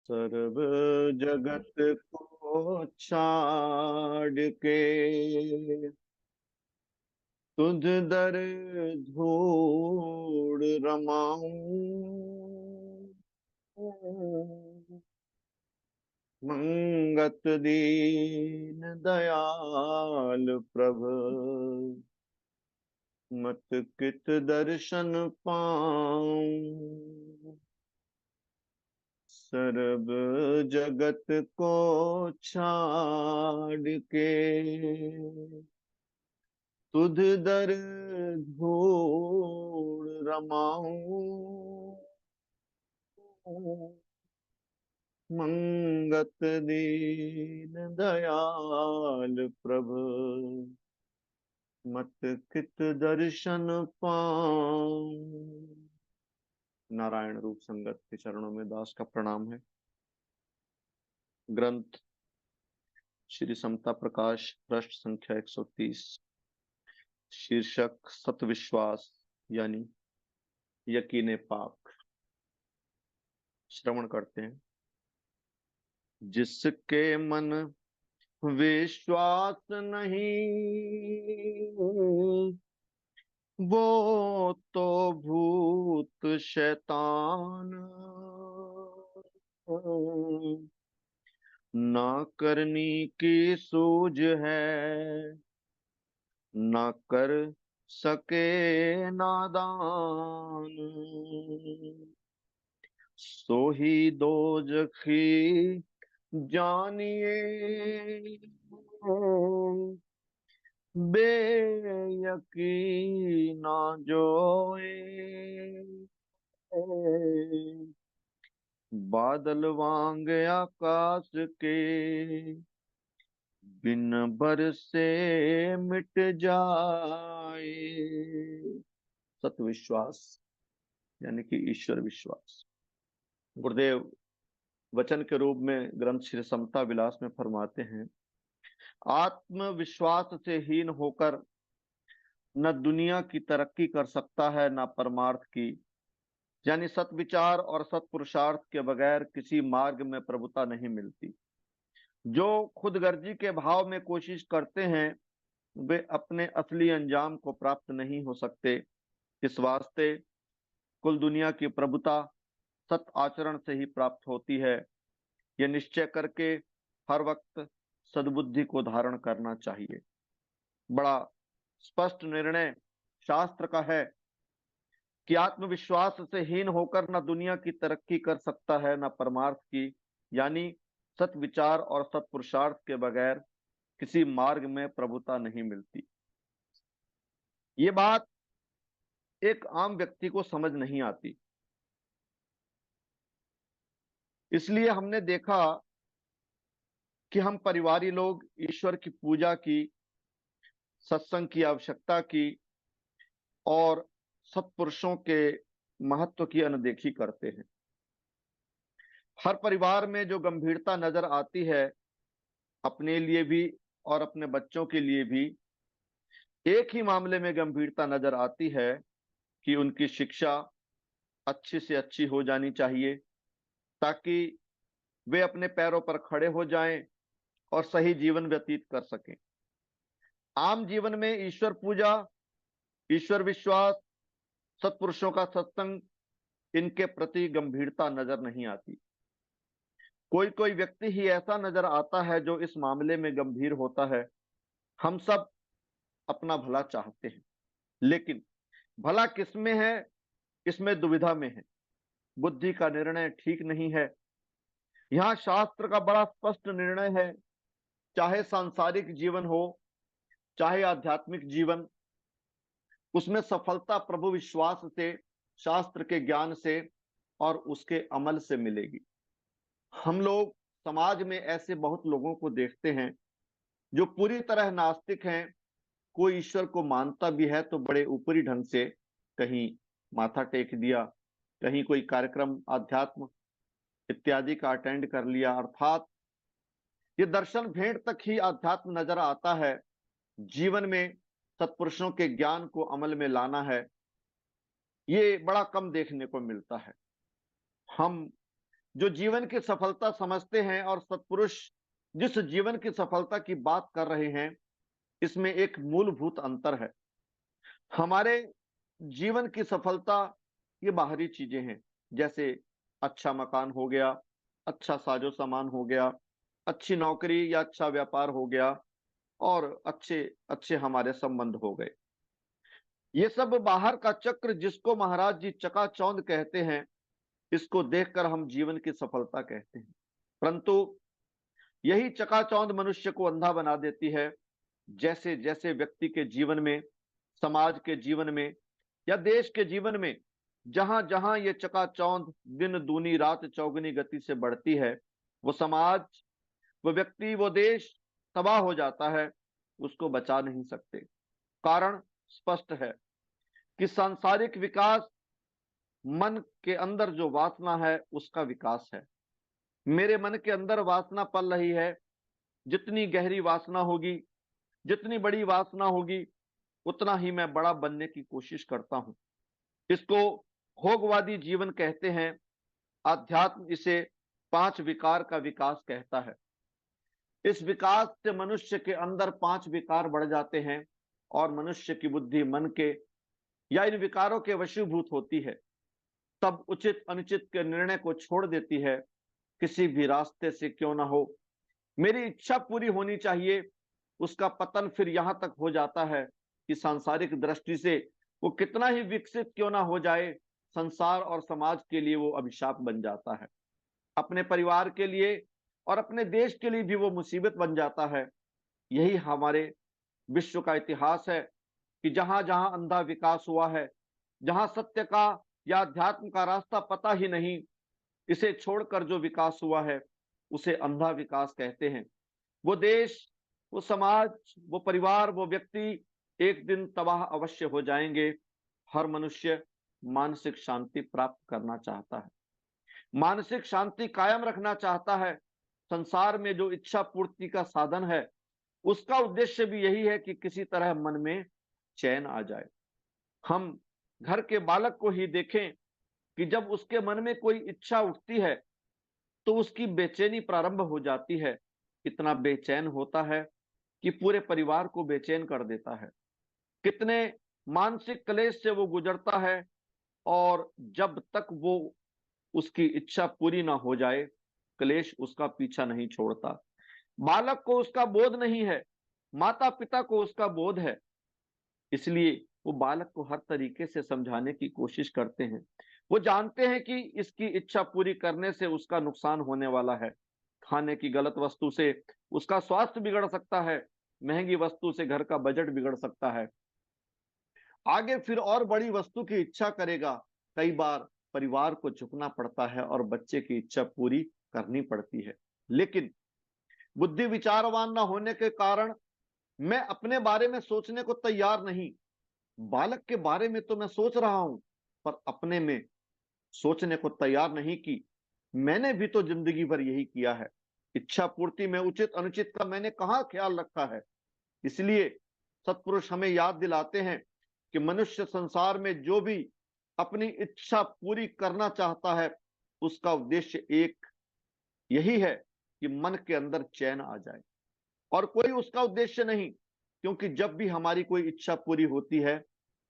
सर्व जगत को छाड़ के तुझ दर धूड़ रमाऊं। मंगत दीन दयाल प्रभु मत कित दर्शन पाऊं। सर्व जगत को छाड़ के तुध दर धूड़ रमाऊं। मंगत दीन दयाल प्रभु मत कित दर्शन पाऊं। नारायण रूप संगत के चरणों में दास का प्रणाम है। ग्रंथ श्री समता प्रकाश पृष्ठ संख्या 130, शीर्षक सत विश्वास यानी यकीन पाक। श्रवण करते हैं। जिसके मन विश्वास नहीं वो तो भूत शैतान, ना करनी की सूझ है ना कर सके नादान। सो ही दोजखी जानिए बेयकीना जोए। बादल वांग आकाश के बिन बरसे मिट जाए। सत विश्वास यानी कि ईश्वर विश्वास। गुरुदेव वचन के रूप में ग्रंथ श्री समता विलास में फरमाते हैं, आत्मविश्वास से हीन होकर न दुनिया की तरक्की कर सकता है न परमार्थ की, यानी सत्विचार और सत्पुरुषार्थ के बगैर किसी मार्ग में प्रभुता नहीं मिलती। जो खुदगर्जी के भाव में कोशिश करते हैं वे अपने असली अंजाम को प्राप्त नहीं हो सकते। इस वास्ते कुल दुनिया की प्रभुता सत आचरण से ही प्राप्त होती है। यह निश्चय करके हर वक्त सद्बुद्धि को धारण करना चाहिए। बड़ा स्पष्ट निर्णय शास्त्र का है कि आत्मविश्वास से हीन होकर न दुनिया की तरक्की कर सकता है न परमार्थ की, यानी सत विचार और सत्पुरुषार्थ के बगैर किसी मार्ग में प्रभुता नहीं मिलती। ये बात एक आम व्यक्ति को समझ नहीं आती। इसलिए हमने देखा कि हम परिवारी लोग ईश्वर की पूजा की, सत्संग की आवश्यकता की और सत्पुरुषों के महत्व की अनदेखी करते हैं। हर परिवार में जो गंभीरता नजर आती है, अपने लिए भी और अपने बच्चों के लिए भी एक ही मामले में गंभीरता नजर आती है कि उनकी शिक्षा अच्छी से अच्छी हो जानी चाहिए ताकि वे अपने पैरों पर खड़े हो जाएं और सही जीवन व्यतीत कर सकें। आम जीवन में ईश्वर पूजा, ईश्वर विश्वास, सत्पुरुषों का सत्संग, इनके प्रति गंभीरता नजर नहीं आती। कोई कोई व्यक्ति ही ऐसा नजर आता है जो इस मामले में गंभीर होता है। हम सब अपना भला चाहते हैं, लेकिन भला किसमें है इसमें दुविधा में है। बुद्धि का निर्णय ठीक नहीं है। यहाँ शास्त्र का बड़ा स्पष्ट निर्णय है, चाहे सांसारिक जीवन हो चाहे आध्यात्मिक जीवन, उसमें सफलता प्रभु विश्वास से, शास्त्र के ज्ञान से और उसके अमल से मिलेगी। हम लोग समाज में ऐसे बहुत लोगों को देखते हैं जो पूरी तरह नास्तिक हैं। कोई ईश्वर को मानता भी है तो बड़े ऊपरी ढंग से, कहीं माथा टेक दिया, कहीं कोई कार्यक्रम अध्यात्म इत्यादि का अटेंड कर लिया, अर्थात ये दर्शन भेंट तक ही अध्यात्म नजर आता है। जीवन में सत्पुरुषों के ज्ञान को अमल में लाना है, ये बड़ा कम देखने को मिलता है। हम जो जीवन की सफलता समझते हैं और सत्पुरुष जिस जीवन की सफलता की बात कर रहे हैं, इसमें एक मूलभूत अंतर है। हमारे जीवन की सफलता ये बाहरी चीजें हैं, जैसे अच्छा मकान हो गया, अच्छा साजो सामान हो गया, अच्छी नौकरी या अच्छा व्यापार हो गया, और अच्छे अच्छे हमारे संबंध हो गए। ये सब बाहर का चक्र जिसको महाराज जी चकाचौंध कहते हैं, इसको देखकर हम जीवन की सफलता कहते हैं। परंतु यही चकाचौंध मनुष्य को अंधा बना देती है। जैसे जैसे व्यक्ति के जीवन में, समाज के जीवन में या देश के जीवन में जहां जहां ये चकाचौंध दिन दूनी रात चौगुनी गति से बढ़ती है, वो समाज, वो व्यक्ति, वो देश तबाह हो जाता है। उसको बचा नहीं सकते। कारण स्पष्ट है कि सांसारिक विकास मन के अंदर जो वासना है उसका विकास है। मेरे मन के अंदर वासना पल रही है। जितनी गहरी वासना होगी, जितनी बड़ी वासना होगी, उतना ही मैं बड़ा बनने की कोशिश करता हूं। इसको भोगवादी जीवन कहते हैं। आध्यात्म इसे 5 विकार का विकास कहता है। इस विकास से मनुष्य के अंदर 5 विकार बढ़ जाते हैं और मनुष्य की बुद्धि मन के या इन विकारों के वशीभूत होती है। तब उचित अनुचित के निर्णय को छोड़ देती है। किसी भी रास्ते से क्यों ना हो, मेरी इच्छा पूरी होनी चाहिए। उसका पतन फिर यहां तक हो जाता है कि सांसारिक दृष्टि से वो कितना ही विकसित क्यों ना हो जाए, संसार और समाज के लिए वो अभिशाप बन जाता है। अपने परिवार के लिए और अपने देश के लिए भी वो मुसीबत बन जाता है। यही हमारे विश्व का इतिहास है कि जहां जहां अंधा विकास हुआ है, जहां सत्य का या अध्यात्म का रास्ता पता ही नहीं, इसे छोड़कर जो विकास हुआ है उसे अंधा विकास कहते हैं। वो देश, वो समाज, वो परिवार, वो व्यक्ति एक दिन तबाह अवश्य हो जाएंगे। हर मनुष्य मानसिक शांति प्राप्त करना चाहता है, मानसिक शांति कायम रखना चाहता है। संसार में जो इच्छा पूर्ति का साधन है, उसका उद्देश्य भी यही है कि किसी तरह मन में चैन आ जाए। हम घर के बालक को ही देखें कि जब उसके मन में कोई इच्छा उठती है तो उसकी बेचैनी प्रारंभ हो जाती है। इतना बेचैन होता है कि पूरे परिवार को बेचैन कर देता है। कितने मानसिक क्लेश से वो गुजरता है, और जब तक वो उसकी इच्छा पूरी ना हो जाए, क्लेश उसका पीछा नहीं छोड़ता। बालक को उसका बोध नहीं है, माता पिता को उसका बोध है। इसलिए वो बालक को हर तरीके से समझाने की कोशिश करते हैं। वो जानते हैं कि इसकी इच्छा पूरी करने से उसका नुकसान होने वाला है। खाने की गलत वस्तु से उसका स्वास्थ्य बिगड़ सकता है, महंगी वस्तु से घर का बजट बिगड़ सकता है। आगे फिर और बड़ी वस्तु की इच्छा करेगा। कई बार परिवार को झुकना पड़ता है और बच्चे की इच्छा पूरी करनी पड़ती है। लेकिन बुद्धि विचारवान न होने के कारण मैं अपने बारे में सोचने को तैयार नहीं। बालक के बारे में तो मैं सोच रहा हूं, पर अपने में सोचने को तैयार नहीं कि मैंने भी तो जिंदगी भर यही किया है। इच्छा पूर्ति में उचित अनुचित का मैंने कहाँ ख्याल रखा है। इसलिए सत्पुरुष हमें याद दिलाते हैं कि मनुष्य संसार में जो भी अपनी इच्छा पूरी करना चाहता है, उसका उद्देश्य एक यही है कि मन के अंदर चैन आ जाए, और कोई उसका उद्देश्य नहीं। क्योंकि जब भी हमारी कोई इच्छा पूरी होती है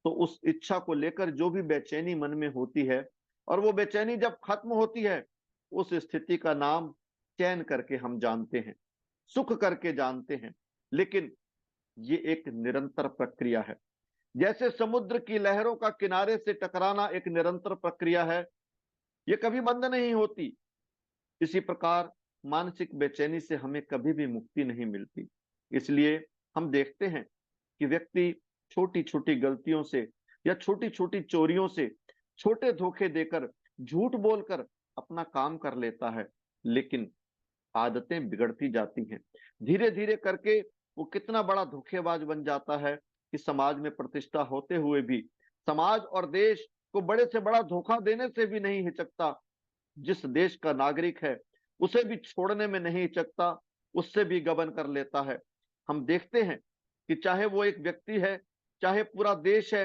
तो उस इच्छा को लेकर जो भी बेचैनी मन में होती है, और वो बेचैनी जब खत्म होती है, उस स्थिति का नाम चैन करके हम जानते हैं, सुख करके जानते हैं। लेकिन ये एक निरंतर प्रक्रिया है। जैसे समुद्र की लहरों का किनारे से टकराना एक निरंतर प्रक्रिया है, ये कभी बंद नहीं होती। इसी प्रकार मानसिक बेचैनी से हमें कभी भी मुक्ति नहीं मिलती। इसलिए हम देखते हैं कि व्यक्ति छोटी छोटी गलतियों से या छोटी छोटी चोरियों से, छोटे धोखे देकर, झूठ बोलकर अपना काम कर लेता है। लेकिन आदतें बिगड़ती जाती हैं। धीरे धीरे करके वो कितना बड़ा धोखेबाज बन जाता है कि समाज में प्रतिष्ठा होते हुए भी समाज और देश को बड़े से बड़ा धोखा देने से भी नहीं हिचकता। जिस देश का नागरिक है उसे भी छोड़ने में नहीं हिचकता, उससे भी गबन कर लेता है। हम देखते हैं कि चाहे वो एक व्यक्ति है, चाहे पूरा देश है,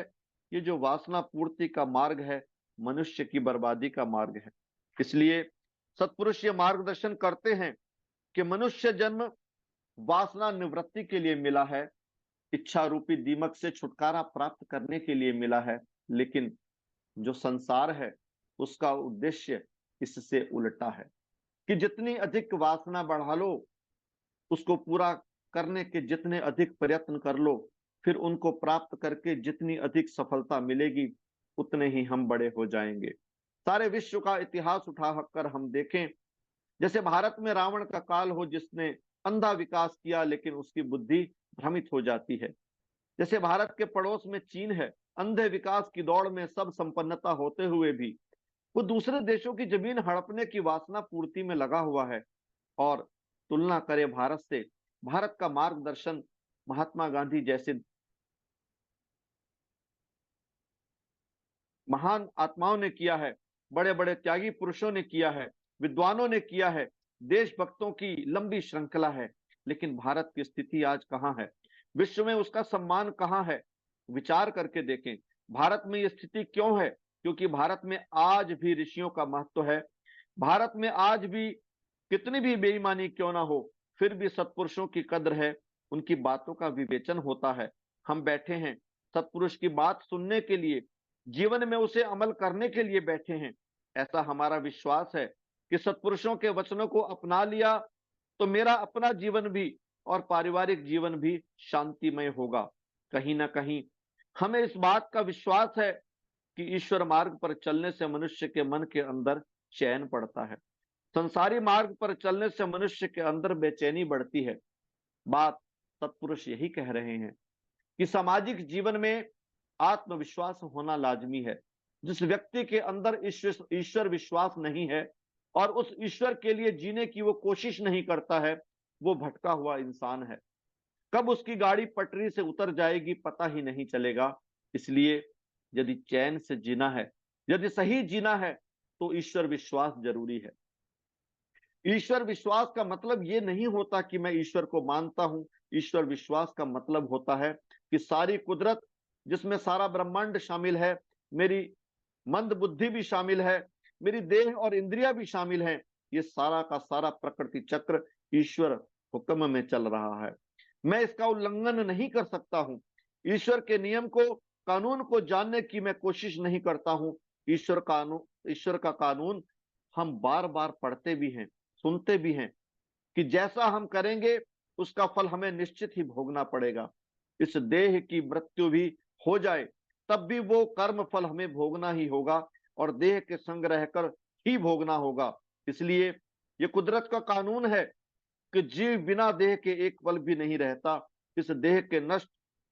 ये जो वासना पूर्ति का मार्ग है, मनुष्य की बर्बादी का मार्ग है। इसलिए सत्पुरुष ये मार्गदर्शन करते हैं कि मनुष्य जन्म वासना निवृत्ति के लिए मिला है, इच्छा रूपी दीमक से छुटकारा प्राप्त करने के लिए मिला है, लेकिन जो संसार है उसका उद्देश्य इससे उल्टा है कि जितनी अधिक वासना बढ़ा लो, उसको पूरा करने के जितने अधिक प्रयत्न कर लो, फिर उनको प्राप्त करके जितनी अधिक सफलता मिलेगी, उतने ही हम बड़े हो जाएंगे। सारे विश्व का इतिहास उठाकर हम देखें, जैसे भारत में रावण का काल हो, जिसने अंधा विकास किया लेकिन उसकी बुद्धि भ्रमित हो जाती है। जैसे भारत के पड़ोस में चीन है, अंधे विकास की दौड़ में सब संपन्नता होते हुए भी वो दूसरे देशों की जमीन हड़पने की वासना पूर्ति में लगा हुआ है। और तुलना करे भारत से, भारत का मार्गदर्शन महात्मा गांधी जैसे महान आत्माओं ने किया है, बड़े बड़े त्यागी पुरुषों ने किया है, विद्वानों ने किया है, देशभक्तों की लंबी श्रृंखला है। लेकिन भारत की स्थिति आज कहां है, विश्व में उसका सम्मान कहां है? विचार करके देखें, भारत में यह स्थिति क्यों है? क्योंकि भारत में आज भी ऋषियों का महत्व है। भारत में आज भी कितनी भी बेईमानी क्यों ना हो, फिर भी सत्पुरुषों की कद्र है, उनकी बातों का विवेचन होता है। हम बैठे हैं सत्पुरुष की बात सुनने के लिए, जीवन में उसे अमल करने के लिए बैठे हैं। ऐसा हमारा विश्वास है कि सत्पुरुषों के वचनों को अपना लिया तो मेरा अपना जीवन भी और पारिवारिक जीवन भी शांतिमय होगा। कहीं ना कहीं हमें इस बात का विश्वास है कि ईश्वर मार्ग पर चलने से मनुष्य के मन के अंदर चैन पड़ता है, संसारी मार्ग पर चलने से मनुष्य के अंदर बेचैनी बढ़ती है। बात सत्पुरुष यही कह रहे हैं कि सामाजिक जीवन में आत्मविश्वास होना लाजमी है। जिस व्यक्ति के अंदर ईश्वर विश्वास नहीं है और उस ईश्वर के लिए जीने की वो कोशिश नहीं करता है, वो भटका हुआ इंसान है। कब उसकी गाड़ी पटरी से उतर जाएगी पता ही नहीं चलेगा। इसलिए यदि चैन से जीना है, यदि सही जीना है, तो ईश्वर विश्वास जरूरी है। ईश्वर विश्वास का मतलब ये नहीं होता कि मैं ईश्वर को मानता हूं। ईश्वर विश्वास का मतलब होता है कि सारी कुदरत, जिसमें सारा ब्रह्मांड शामिल है, मेरी मंद बुद्धि भी शामिल है, मेरी देह और इंद्रिया भी शामिल है, ये सारा का सारा प्रकृति चक्र ईश्वर हुक्म में चल रहा है। मैं इसका उल्लंघन नहीं कर सकता हूं। ईश्वर के नियम को, कानून को जानने की मैं कोशिश नहीं करता हूं। ईश्वर का कानून हम बार बार पढ़ते भी हैं, सुनते भी हैं कि जैसा हम करेंगे उसका फल हमें निश्चित ही भोगना पड़ेगा। इस देह की मृत्यु भी हो जाए तब भी वो कर्म फल हमें भोगना ही होगा और देह के संग रहकर ही भोगना होगा। इसलिए ये कुदरत का कानून है कि जीव बिना देह के एक पल भी नहीं रहता। इस देह के नष्ट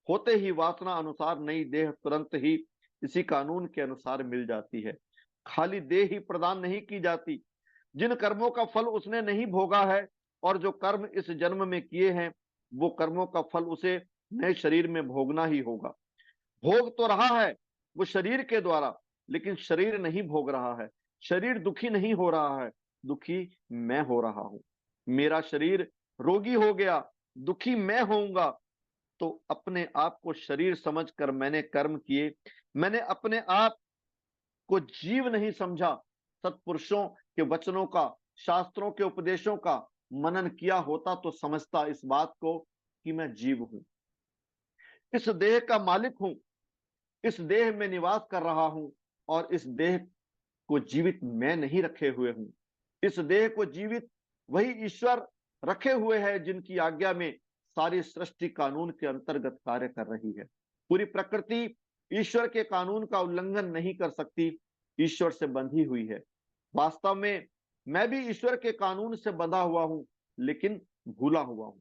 होते ही वासना अनुसार नई देह तुरंत ही इसी कानून के अनुसार मिल जाती है। खाली देह ही प्रदान नहीं की जाती, जिन कर्मों का फल उसने नहीं भोगा है और जो कर्म इस जन्म में किए हैं, वो कर्मों का फल उसे नए शरीर में भोगना ही होगा। भोग तो रहा है वो शरीर के द्वारा, लेकिन शरीर नहीं भोग रहा है। शरीर दुखी नहीं हो रहा है, दुखी मैं हो रहा हूं। मेरा शरीर रोगी हो गया, दुखी मैं होऊंगा। तो अपने आप को शरीर समझकर मैंने कर्म किए, मैंने अपने आप को जीव नहीं समझा। सत्पुरुषों के वचनों का, शास्त्रों के उपदेशों का मनन किया होता तो समझता इस बात को कि मैं जीव हूं, इस देह का मालिक हूं, इस देह में निवास कर रहा हूं और इस देह को जीवित मैं नहीं रखे हुए हूं। इस देह को जीवित वही ईश्वर रखे हुए हैं जिनकी आज्ञा में सारी सृष्टि कानून के अंतर्गत कार्य कर रही है। पूरी प्रकृति ईश्वर के कानून का उल्लंघन नहीं कर सकती, ईश्वर से बंधी हुई है। वास्तव में मैं भी ईश्वर के कानून से बंधा हुआ हूं, लेकिन भूला हुआ हूं।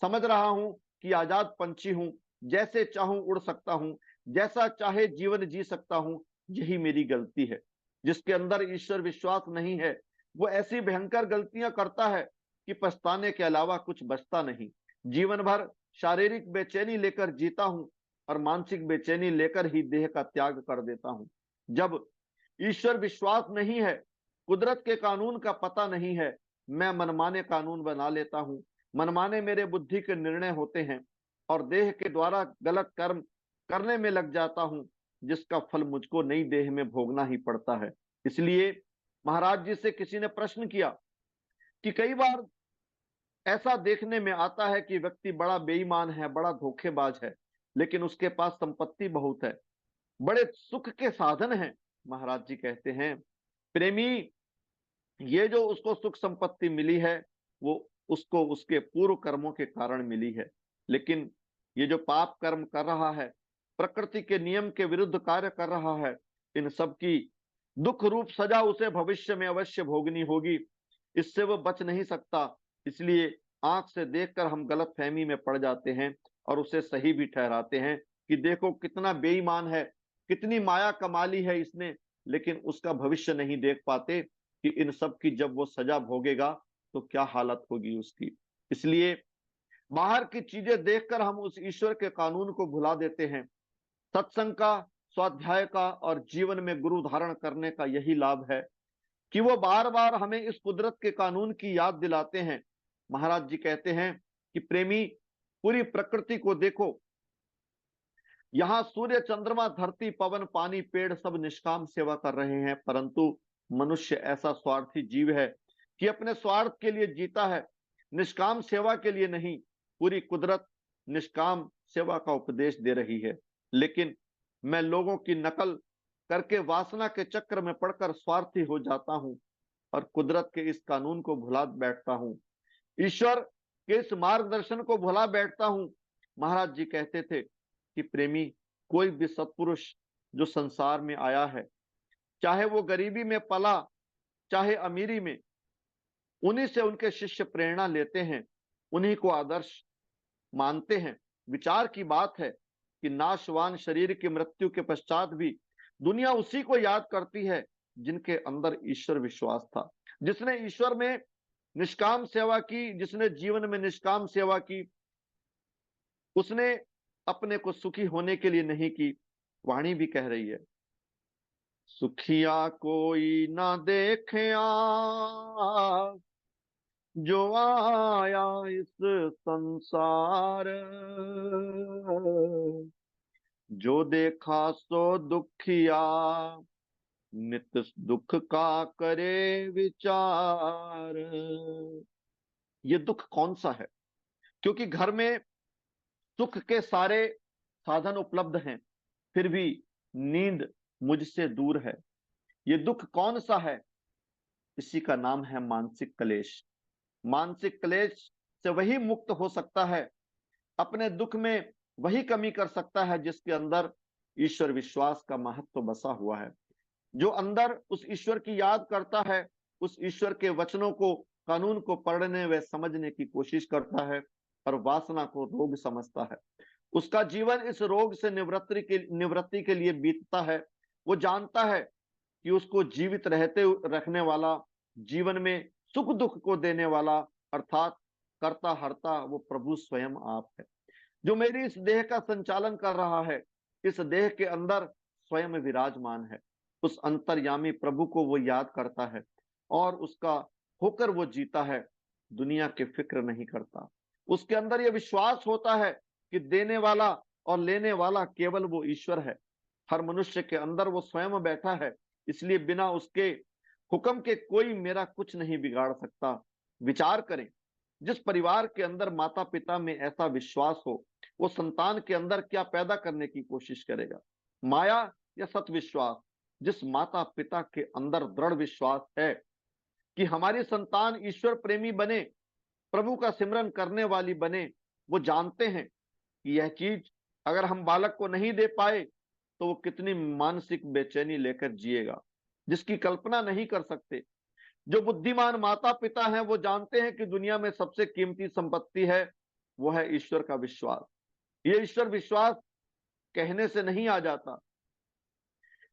समझ रहा हूं कि आजाद पंछी हूं, जैसे चाहूं उड़ सकता हूं, जैसा चाहे जीवन जी सकता हूं। यही मेरी गलती है। जिसके अंदर ईश्वर विश्वास नहीं है, वो ऐसी भयंकर गलतियां करता है कि पछताने के अलावा कुछ बचता नहीं। जीवन भर शारीरिक बेचैनी लेकर जीता हूं और मानसिक बेचैनी लेकर ही देह का त्याग कर देता हूं। जब ईश्वर विश्वास नहीं है, कुदरत के कानून का पता नहीं है, मैं मनमाने कानून बना लेता हूं। मनमाने मेरे बुद्धि के निर्णय होते हैं और देह के द्वारा गलत कर्म करने में लग जाता हूं, जिसका फल मुझको नई देह में भोगना ही पड़ता है। इसलिए महाराज जी से किसी ने प्रश्न किया कि कई बार ऐसा देखने में आता है कि व्यक्ति बड़ा बेईमान है, बड़ा धोखेबाज है, लेकिन उसके पास संपत्ति बहुत है, बड़े सुख के साधन हैं। महाराज जी कहते हैं, प्रेमी, ये जो उसको सुख संपत्ति मिली है, वो उसको उसके पूर्व कर्मों के कारण मिली है। लेकिन ये जो पाप कर्म कर रहा है, प्रकृति के नियम के विरुद्ध कार्य कर रहा है, इन सब की दुख रूप सजा उसे भविष्य में अवश्य भोगनी होगी। इससे वो बच नहीं सकता। इसलिए आंख से देखकर हम गलत फहमी में पड़ जाते हैं और उसे सही भी ठहराते हैं कि देखो कितना बेईमान है, कितनी माया कमा ली है इसने, लेकिन उसका भविष्य नहीं देख पाते कि इन सब की जब वो सजा भोगेगा तो क्या हालत होगी उसकी। इसलिए बाहर की चीजें देखकर हम उस ईश्वर के कानून को भुला देते हैं। सत्संग का, स्वाध्याय का और जीवन में गुरु धारण करने का यही लाभ है कि वो बार बार हमें इस कुदरत के कानून की याद दिलाते हैं। महाराज जी कहते हैं कि प्रेमी, पूरी प्रकृति को देखो, यहाँ सूर्य, चंद्रमा, धरती, पवन, पानी, पेड़ सब निष्काम सेवा कर रहे हैं, परंतु मनुष्य ऐसा स्वार्थी जीव है कि अपने स्वार्थ के लिए जीता है, निष्काम सेवा के लिए नहीं। पूरी कुदरत निष्काम सेवा का उपदेश दे रही है, लेकिन मैं लोगों की नकल करके वासना के चक्र में पड़कर स्वार्थी हो जाता हूं और कुदरत के इस कानून को भुला बैठता हूं, ईश्वर के इस मार्गदर्शन को भुला बैठता हूं। महाराज जी कहते थे कि प्रेमी, कोई भी सत्पुरुष जो संसार में आया है, चाहे वो गरीबी में पला, चाहे अमीरी में, उन्हीं से उनके शिष्य प्रेरणा लेते हैं, उन्हीं को आदर्श मानते हैं। विचार की बात है कि नाशवान शरीर की मृत्यु के पश्चात भी दुनिया उसी को याद करती है जिनके अंदर ईश्वर विश्वास था, जिसने ईश्वर में निष्काम सेवा की, जिसने जीवन में निष्काम सेवा की। उसने अपने को सुखी होने के लिए नहीं की। वाणी भी कह रही है, सुखिया कोई ना देखे आ, जो आया इस संसार, जो देखा सो दुखिया, नित दुख का करे विचार। ये दुख कौन सा है? क्योंकि घर में सुख के सारे साधन उपलब्ध हैं, फिर भी नींद मुझसे दूर है। ये दुख कौन सा है? इसी का नाम है मानसिक क्लेश। मानसिक क्लेश से वही मुक्त हो सकता है, अपने दुख में वही कमी कर सकता है जिसके अंदर ईश्वर विश्वास का महत्व बसा हुआ है, जो अंदर उस ईश्वर की याद करता है, उस ईश्वर के वचनों को, कानून को पढ़ने व समझने की कोशिश करता है और वासना को रोग समझता है। उसका जीवन इस रोग से निवृत्ति के लिए बीतता है। वो जानता है कि उसको जीवित रहते रखने वाला, जीवन में सुख दुख को देने वाला, अर्थात कर्ता हर्ता, वो प्रभु स्वयं आप है, जो मेरी इस देह का संचालन कर रहा है। इस देह के अंदर स्वयं विराजमान है। उस अंतर्यामी प्रभु को वो याद करता है और उसका होकर वो जीता है, दुनिया की फिक्र नहीं करता। उसके अंदर यह विश्वास होता है कि देने वाला और लेने वाला केवल वो ईश्वर है। हर मनुष्य के अंदर वो स्वयं बैठा है, इसलिए बिना उसके हुक्म के कोई मेरा कुछ नहीं बिगाड़ सकता। विचार करें, जिस परिवार के अंदर माता पिता में ऐसा विश्वास हो, वो संतान के अंदर क्या पैदा करने की कोशिश करेगा? माया या सत विश्वास? जिस माता पिता के अंदर दृढ़ विश्वास है कि हमारी संतान ईश्वर प्रेमी बने, प्रभु का सिमरन करने वाली बने, वो जानते हैं कि यह चीज अगर हम बालक को नहीं दे पाए तो वो कितनी मानसिक बेचैनी लेकर जिएगा, जिसकी कल्पना नहीं कर सकते। जो बुद्धिमान माता पिता हैं वो जानते हैं कि दुनिया में सबसे कीमती संपत्ति है, वो है ईश्वर का विश्वास। ये ईश्वर विश्वास कहने से नहीं आ जाता,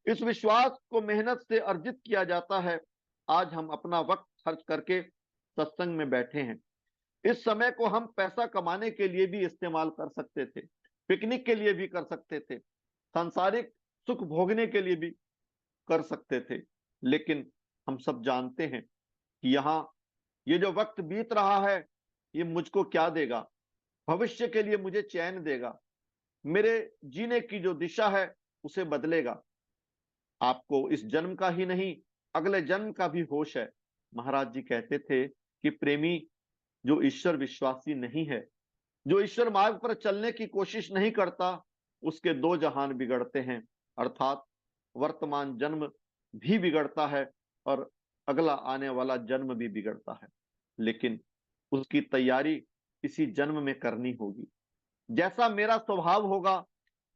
इस विश्वास को मेहनत से अर्जित किया जाता है। आज हम अपना वक्त खर्च करके सत्संग में बैठे हैं। इस समय को हम पैसा कमाने के लिए भी इस्तेमाल कर सकते थे, पिकनिक के लिए भी कर सकते थे, सांसारिक सुख भोगने के लिए भी कर सकते थे, लेकिन हम सब जानते हैं कि यहाँ ये जो वक्त बीत रहा है, ये मुझको क्या देगा? भविष्य के लिए मुझे चैन देगा, मेरे जीने की जो दिशा है उसे बदलेगा। आपको इस जन्म का ही नहीं, अगले जन्म का भी होश है। महाराज जी कहते थे कि प्रेमी जो ईश्वर विश्वासी नहीं है, जो ईश्वर मार्ग पर चलने की कोशिश नहीं करता, उसके दो जहान बिगड़ते हैं। अर्थात वर्तमान जन्म भी बिगड़ता है और अगला आने वाला जन्म भी बिगड़ता है। लेकिन उसकी तैयारी इसी जन्म में करनी होगी। जैसा मेरा स्वभाव होगा,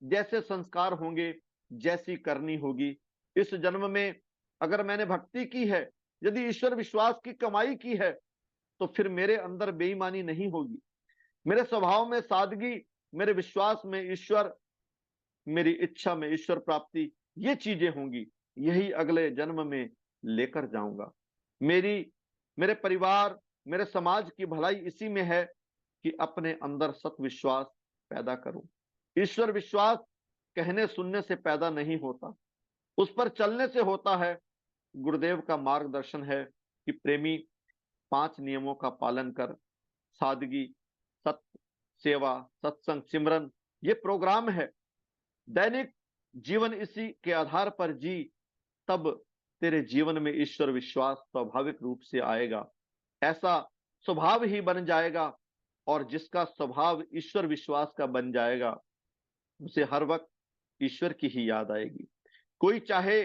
जैसे संस्कार होंगे, जैसी करनी होगी, इस जन्म में अगर मैंने भक्ति की है, यदि ईश्वर विश्वास की कमाई की है, तो फिर मेरे अंदर बेईमानी नहीं होगी। मेरे स्वभाव में सादगी, मेरे विश्वास में ईश्वर, मेरी इच्छा में ईश्वर प्राप्ति, ये चीजें होंगी। यही अगले जन्म में लेकर जाऊंगा। मेरी मेरे परिवार, मेरे समाज की भलाई इसी में है कि अपने अंदर सत विश्वास पैदा करूं। ईश्वर विश्वास कहने सुनने से पैदा नहीं होता, उस पर चलने से होता है। गुरुदेव का मार्गदर्शन है कि प्रेमी 5 नियमों का पालन कर सादगी, सत्य, सेवा, सत्संग, सिमरन, ये प्रोग्राम है। दैनिक जीवन इसी के आधार पर जी, तब तेरे जीवन में ईश्वर विश्वास स्वाभाविक रूप से आएगा। ऐसा स्वभाव ही बन जाएगा, और जिसका स्वभाव ईश्वर विश्वास का बन जाएगा, उसे हर वक्त ईश्वर की ही याद आएगी। कोई चाहे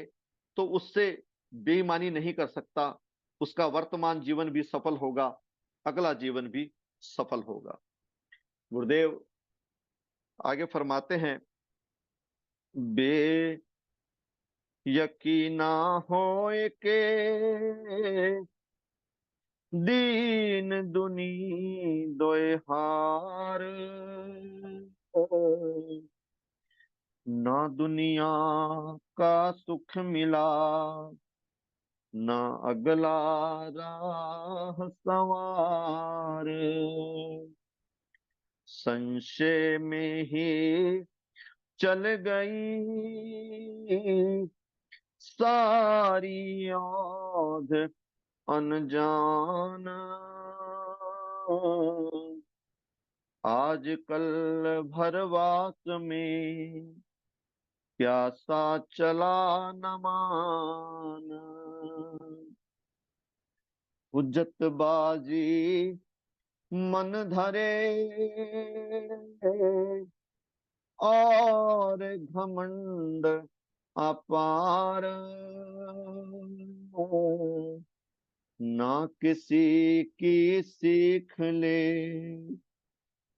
तो उससे बेईमानी नहीं कर सकता। उसका वर्तमान जीवन भी सफल होगा, अगला जीवन भी सफल होगा। गुरुदेव आगे फरमाते हैं, बे यकीना होए के दीन दुनी दोए हार, ना दुनिया का सुख मिला, ना अगला राह सवार, संशय में ही चल गई सारी औध अनजान, आज कल भरवास में प्यासा चला न मान, हुज्जतबाजी मन धरे और घमंड अपार, ना किसी की सीख ले,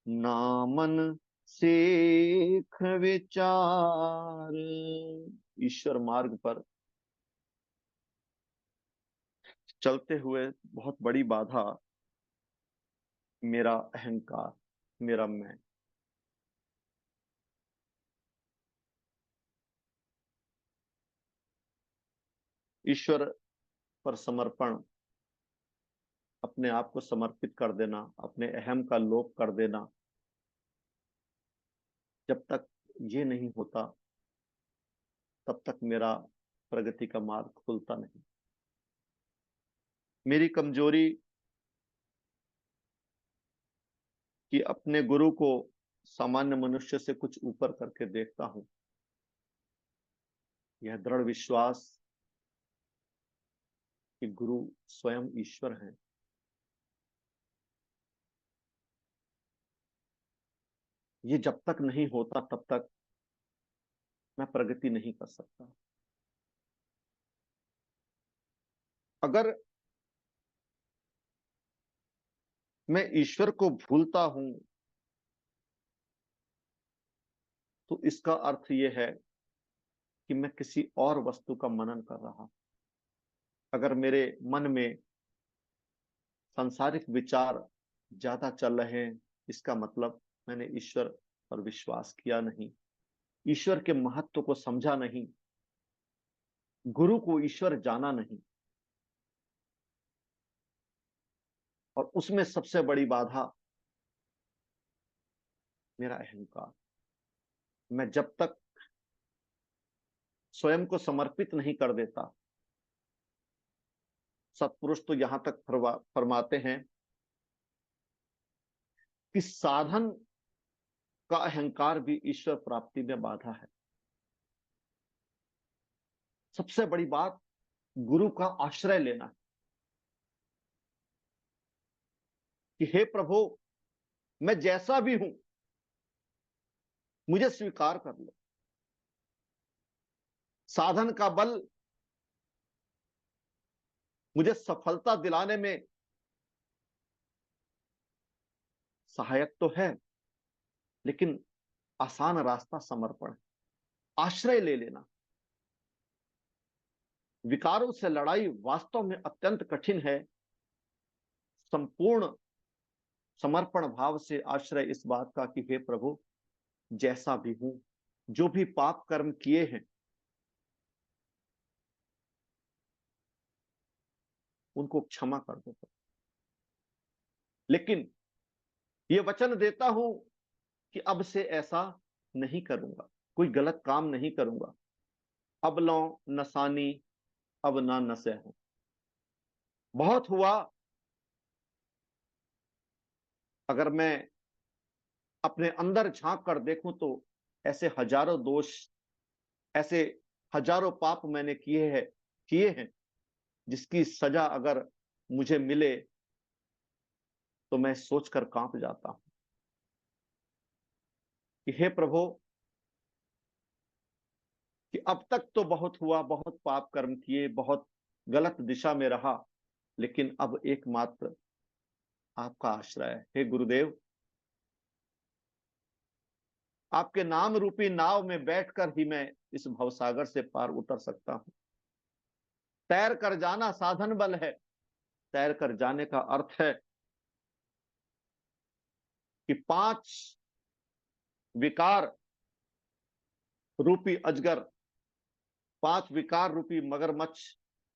ना मन सीख विचार। ईश्वर मार्ग पर चलते हुए बहुत बड़ी बाधा मेरा अहंकार, मेरा मैं। ईश्वर पर समर्पण, अपने आप को समर्पित कर देना, अपने अहम का लोप कर देना, जब तक ये नहीं होता, तब तक मेरा प्रगति का मार्ग खुलता नहीं। मेरी कमजोरी कि अपने गुरु को सामान्य मनुष्य से कुछ ऊपर करके देखता हूं, यह दृढ़ विश्वास कि गुरु स्वयं ईश्वर हैं, ये जब तक नहीं होता तब तक मैं प्रगति नहीं कर सकता। अगर मैं ईश्वर को भूलता हूं, तो इसका अर्थ यह है कि मैं किसी और वस्तु का मनन कर रहा। अगर मेरे मन में सांसारिक विचार ज्यादा चल रहे हैं, इसका मतलब मैंने ईश्वर पर विश्वास किया नहीं, ईश्वर के महत्व को समझा नहीं, गुरु को ईश्वर जाना नहीं। और उसमें सबसे बड़ी बाधा मेरा अहंकार। मैं जब तक स्वयं को समर्पित नहीं कर देता, सत्पुरुष तो यहां तक फरमाते हैं कि साधन का अहंकार भी ईश्वर प्राप्ति में बाधा है। सबसे बड़ी बात गुरु का आश्रय लेना है कि हे प्रभु, मैं जैसा भी हूं मुझे स्वीकार कर लो। साधन का बल मुझे सफलता दिलाने में सहायक तो है, लेकिन आसान रास्ता समर्पण है, आश्रय ले लेना। विकारों से लड़ाई वास्तव में अत्यंत कठिन है। संपूर्ण समर्पण भाव से आश्रय इस बात का कि हे प्रभु, जैसा भी हूं, जो भी पाप कर्म किए हैं उनको क्षमा कर दो। लेकिन ये वचन देता हूं कि अब से ऐसा नहीं करूंगा, कोई गलत काम नहीं करूंगा। अब लो नसानी, अब ना नसे हो। बहुत हुआ। अगर मैं अपने अंदर झांक कर देखूं तो ऐसे हजारों दोष, ऐसे हजारों पाप मैंने किए हैं जिसकी सजा अगर मुझे मिले तो मैं सोचकर कांप जाता हूं कि हे प्रभु, कि अब तक तो बहुत हुआ, बहुत पाप कर्म किए, बहुत गलत दिशा में रहा, लेकिन अब एकमात्र आपका आश्रय है। हे गुरुदेव, आपके नाम रूपी नाव में बैठकर ही मैं इस भवसागर से पार उतर सकता हूं। तैर कर जाना साधन बल है। तैर कर जाने का अर्थ है कि 5 विकार रूपी अजगर, 5 विकार रूपी मगरमच्छ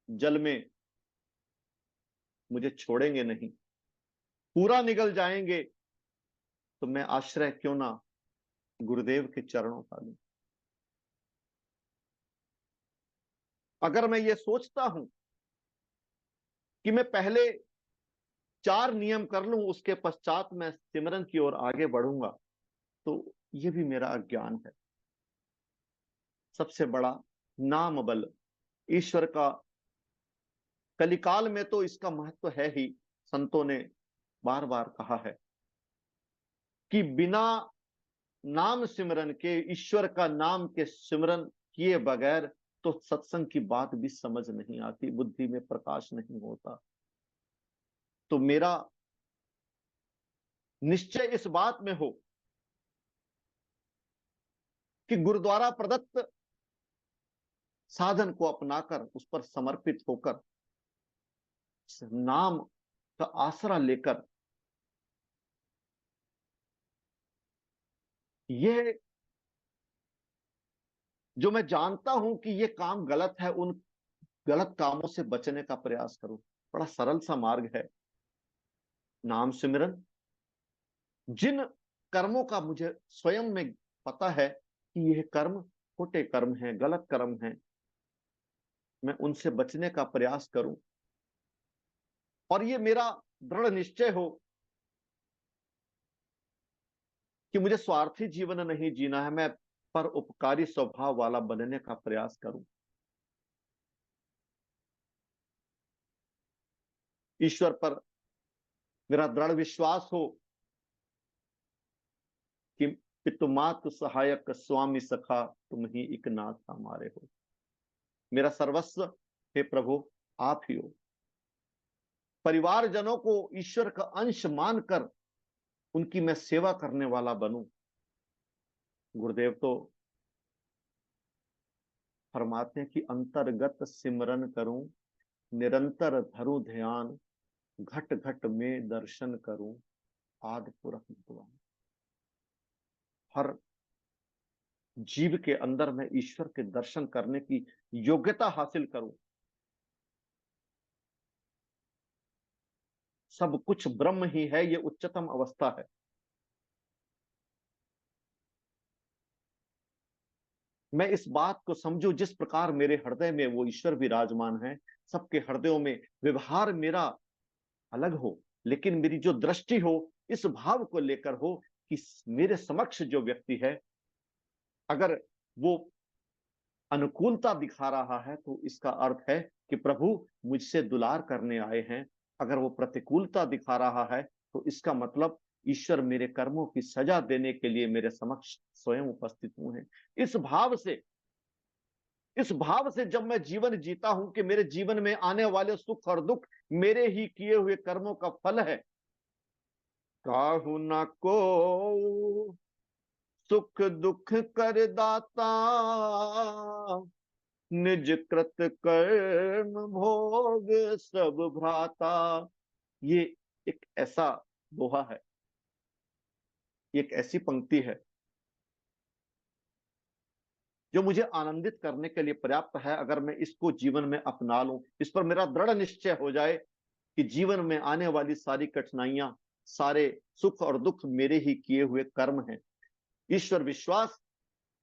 जल में मुझे छोड़ेंगे नहीं, पूरा निगल जाएंगे। तो मैं आश्रय क्यों ना गुरुदेव के चरणों का लूं। अगर मैं ये सोचता हूं कि मैं पहले 4 नियम कर लूं, उसके पश्चात मैं सिमरन की ओर आगे बढ़ूंगा, तो ये भी मेरा अज्ञान है। सबसे बड़ा नाम बल ईश्वर का, कलिकाल में तो इसका महत्व है ही। संतों ने बार बार कहा है कि बिना नाम सिमरन के, ईश्वर का नाम के सिमरन किए बगैर तो सत्संग की बात भी समझ नहीं आती, बुद्धि में प्रकाश नहीं होता। तो मेरा निश्चय इस बात में हो कि गुरुद्वारा प्रदत्त साधन को अपनाकर, उस पर समर्पित होकर, नाम का आसरा लेकर, ये जो मैं जानता हूं कि ये काम गलत है, उन गलत कामों से बचने का प्रयास करूं। बड़ा सरल सा मार्ग है नाम सिमरन। जिन कर्मों का मुझे स्वयं में पता है कि यह कर्म खोटे कर्म हैं, गलत कर्म हैं, मैं उनसे बचने का प्रयास करूं। और ये मेरा दृढ़ निश्चय हो कि मुझे स्वार्थी जीवन नहीं जीना है, मैं पर उपकारी स्वभाव वाला बनने का प्रयास करूं। ईश्वर पर मेरा दृढ़ विश्वास हो कि पितुमातु सहायक स्वामी सखा, तुम ही एक नाथ हमारे हो। मेरा सर्वस्व हे प्रभु आप ही हो। परिवारजनों को ईश्वर का अंश मानकर उनकी मैं सेवा करने वाला बनूं। गुरुदेव तो फरमाते हैं कि अंतर्गत सिमरन करूं, निरंतर धरूं ध्यान, घट घट में दर्शन करूं, आदि पुरख भगवान। हर जीव के अंदर मैं ईश्वर के दर्शन करने की योग्यता हासिल करूं। सब कुछ ब्रह्म ही है, ये उच्चतम अवस्था है। मैं इस बात को समझूं, जिस प्रकार मेरे हृदय में वो ईश्वर विराजमान है, सबके हृदयों में व्यवहार मेरा अलग हो, लेकिन मेरी जो दृष्टि हो इस भाव को लेकर हो कि मेरे समक्ष जो व्यक्ति है, अगर वो अनुकूलता दिखा रहा है तो इसका अर्थ है कि प्रभु मुझसे दुलार करने आए हैं। अगर वो प्रतिकूलता दिखा रहा है तो इसका मतलब ईश्वर मेरे कर्मों की सजा देने के लिए मेरे समक्ष स्वयं उपस्थित हुए हैं। इस भाव से जब मैं जीवन जीता हूं कि मेरे जीवन में आने वाले सुख और दुख मेरे ही किए हुए कर्मों का फल है, काहू न को सुख दुख कर दाता, निज कृत कर्म भोग सब भ्राता। ये एक ऐसा दोहा है, एक ऐसी पंक्ति है जो मुझे आनंदित करने के लिए पर्याप्त है। अगर मैं इसको जीवन में अपना लूं, इस पर मेरा दृढ़ निश्चय हो जाए कि जीवन में आने वाली सारी कठिनाइयां, सारे सुख और दुख मेरे ही किए हुए कर्म हैं। ईश्वर विश्वास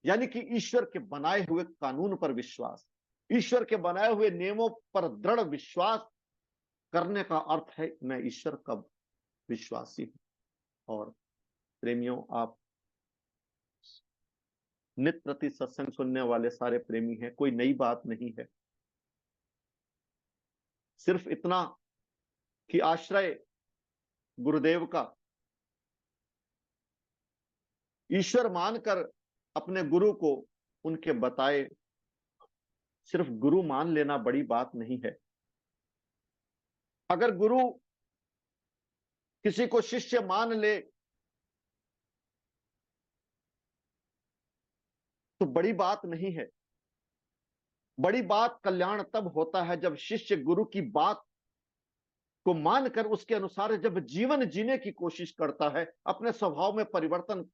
यानी कि ईश्वर के बनाए हुए कानून पर विश्वास, ईश्वर के बनाए हुए नियमों पर दृढ़ विश्वास करने का अर्थ है मैं ईश्वर का विश्वासी हूं। और प्रेमियों, आप नित्य प्रति सत्संग सुनने वाले सारे प्रेमी हैं, कोई नई बात नहीं है। सिर्फ इतना कि आश्रय गुरुदेव का ईश्वर मानकर अपने गुरु को उनके बताए सिर्फ गुरु मान लेना बड़ी बात नहीं है। अगर गुरु किसी को शिष्य मान ले तो बड़ी बात नहीं है। बड़ी बात कल्याण तब होता है जब शिष्य गुरु की बात को मानकर उसके अनुसार जब जीवन जीने की कोशिश करता है, अपने स्वभाव में परिवर्तन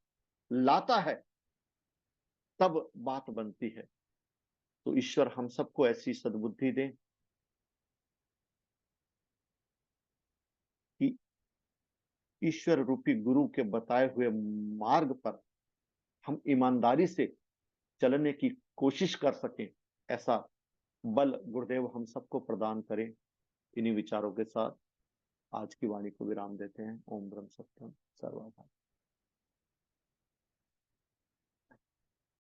लाता है, तब बात बनती है। तो ईश्वर हम सबको ऐसी सद्बुद्धि दे कि ईश्वर रूपी गुरु के बताए हुए मार्ग पर हम ईमानदारी से चलने की कोशिश कर सकें। ऐसा बल गुरुदेव हम सबको प्रदान करें। इन्हीं विचारों के साथ आज की वाणी को विराम देते हैं। ओम ब्रह्म सत्यम सर्वभारती।